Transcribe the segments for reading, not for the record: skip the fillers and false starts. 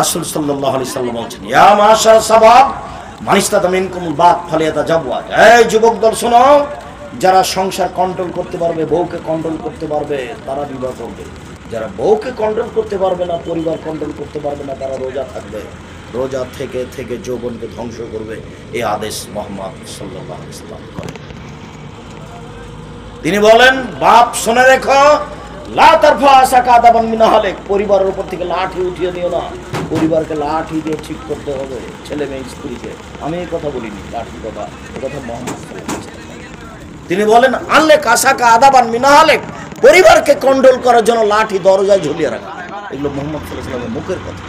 রাসূল সাল্লাল্লাহু আলাইহি সাল্লাম বলেছেন, ইয়া মাশার শাবাব মান ইসতাতা মিনকুমুল বাত ফালিয়াতাজাওয়াজ। এই যুবক দল শোনো, যারা সংসার কন্ট্রোল করতে পারবে, বউকে কন্ট্রোল করতে পারবে, তারা বিবাহ করবে। যারা বউকে কন্ট্রোল করতে পারবে না, পরিবার কন্ট্রোল করতে পারবে না, তারা রোজা থাকবে। রোজা থেকে থেকে যৌবনকে ধ্বংস করবে। এই আদেশ মুহাম্মদ সাল্লাল্লাহু আলাইহি সাল্লাম করেন। তিনি বলেন, বাপ শুনে রেখো, লা তারফা আসাকা আদাবান মিন আহলিক, পরিবারের উপর থেকে লাঠি উঠিয়ে নিও না। পরিবারকে লাঠি দিয়ে ঠিক করতে হবে, ছেলে মেয়ে স্ত্রীকে। আমি এই কথা বলিনি, লাঠি কথা, এই কথা মুহাম্মদ সাল্লাল্লাহু আলাইহি ওয়াসাল্লাম। তিনি বলেন, আল্লে কাসাকা আদাবান মিন আহলিক, পরিবারকে কন্ট্রোল করার জন্য লাঠি দরজায় ঝুলিয়ে রাখা। এগুলো মুহাম্মদ সাল্লাল্লাহু আলাইহি ওয়াসাল্লামের মুখের কথা।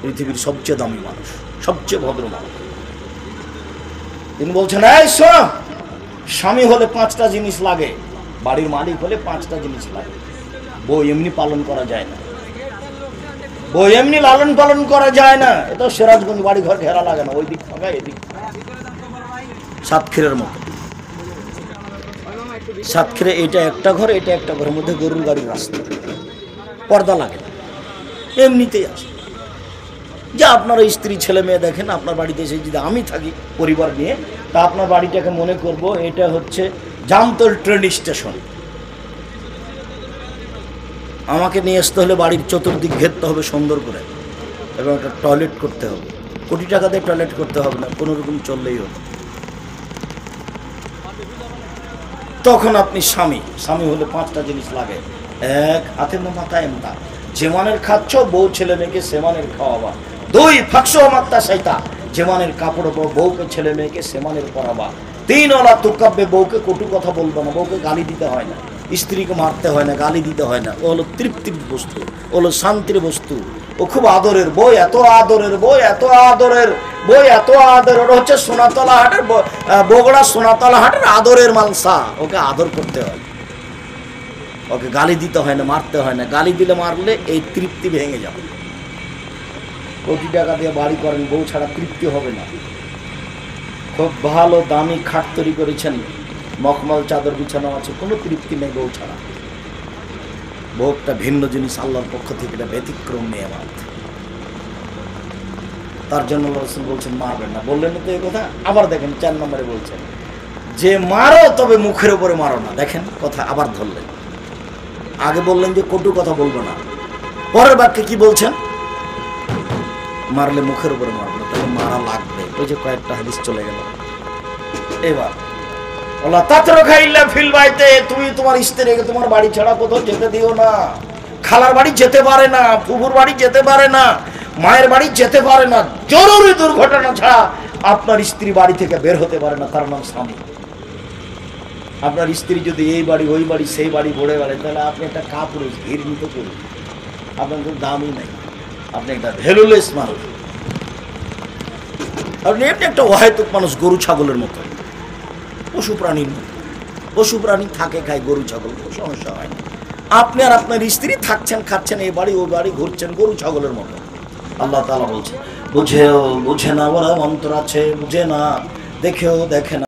পৃথিবীর সবচেয়ে দামি মানুষ, সবচেয়ে ভদ্র মানুষ, তিনি বলছেন, এই শোনো, স্বামী হলে 5টা জিনিস লাগে, বাড়ির মালিক হলে 5টা জিনিস লাগে। বউ এমনি পালন করা যায় না, বউ এমনি লালন পালন করা যায় না। এটা সিরাজগঞ্জ বাড়ি ঘর ঘেরা লাগে না, ওই দিক থাকা এদিক সাতক্ষীরের মতো। সাতক্ষীরে এটা একটা ঘর, এটা একটা ঘরের মধ্যে গরুর গাড়ির রাস্তা, পর্দা লাগে না, এমনিতেই আছে। যে আপনার স্ত্রী ছেলে মেয়ে দেখেন, আপনার বাড়িতে এসে যদি আমি থাকি পরিবার নিয়ে, তা আপনার বাড়িটাকে মনে করব এটা হচ্ছে জামতল ট্রেন স্টেশন। আমাকে নিয়ে আসতে হলে বাড়ির চতুর্দিক ঘেরতে হবে সুন্দর করে, এবং একটা টয়লেট করতে হবে। কোটি টাকা দিয়ে টয়লেট করতে হবে না, কোনো রকম চললেই হবে। তখন আপনি স্বামী। স্বামী হলে 5টা জিনিস লাগে। 1, হাতের মাথায় এমতা, যেমানের খাচ্ছ বউ ছেলে মেয়েকে সেমানের খাওয়াবা। 2, ফাঁকশো মাত্তা সাইতা, যেমানের কাপড় বউকে ছেলে মেয়েকে সেমানের পরাবা। 3, ওলা তুকাব্বে, বউকে কটু কথা বলবো না, বউকে গালি দিতে হয় না, স্ত্রীকে মারতে হয় না, গালি দিতে হয় না। ও হলো তৃপ্তির বস্তু, ও হলো শান্তির বস্তু, ও খুব আদরের বই, এত আদরের বই, এত আদরের বই, এত আদর। ওটা হচ্ছে সোনাতলা হাটের বগুড়া সোনাতলা হাটের আদরের মালসা। ওকে আদর করতে হয়, ওকে গালি দিতে হয় না, মারতে হয় না। গালি দিলে মারলে এই তৃপ্তি ভেঙে যাবে। কোটি টাকা দিয়ে বাড়ি করেন, বউ ছাড়া তৃপ্তি হবে না। খুব ভালো দামি খাট তৈরি করেছেন, মখমল চাদর বিছানো আছে, কোনো তৃপ্তি নেই বউ ছাড়া। বউ একটা ভিন্ন জিনিস, আল্লাহর পক্ষ থেকে এটা ব্যতিক্রম নিয়ামত। তার জন্য রাসূল বলছেন মারবেন না। বললেন তো এই কথা, আবার দেখেন 4 নম্বরে বলছেন যে মারো, তবে মুখের উপরে মারো না। দেখেন কথা আবার ধরলেন। আগে বললেন যে কটু কথা বলবো না, পরের বাক্যে কি বলছেন? মারলে মুখের উপরে মারবো না, তাহলে মারা লাগবে। ওই যে কয়েকটা হাদিস চলে গেল। এবার ওলা তাতরুকা ইল্লা ফিল বাইতে, তুমি তোমার স্ত্রীকে তোমার বাড়ি ছাড়া কোথাও যেতে দিও না। খালার বাড়ি যেতে পারে না, ফুফুর বাড়ি যেতে পারে না, মায়ের বাড়ি যেতে পারে না। জরুরি দুর্ঘটনা ছাড়া আপনার স্ত্রী বাড়ি থেকে বের হতে পারে না, তার নাম স্বামী। আপনার স্ত্রী যদি এই বাড়ি ওই বাড়ি সেই বাড়ি ঘুরে বেড়ায়, তাহলে আপনি একটা কাপুরুষ, ঘৃণিত পুরুষ, আপনার কোনো দামই নেই, আপনি একটা ভ্যালুলেস মানুষ। আপনি এমনি একটা অহেতুক মানুষ, গরু ছাগলের মতো, পশু প্রাণীর মতো। পশু প্রাণী থাকে, খায়, গরু ছাগল, সমস্যা হয় না। আপনি আর আপনার স্ত্রী থাকছেন, খাচ্ছেন, এই বাড়ি ওই বাড়ি ঘুরছেন গরু ছাগলের মতো। আল্লাহ তাআলা বলছেন, বুঝেও বুঝে না, ওরা অন্তর আছে, বুঝে না, দেখেও দেখে না।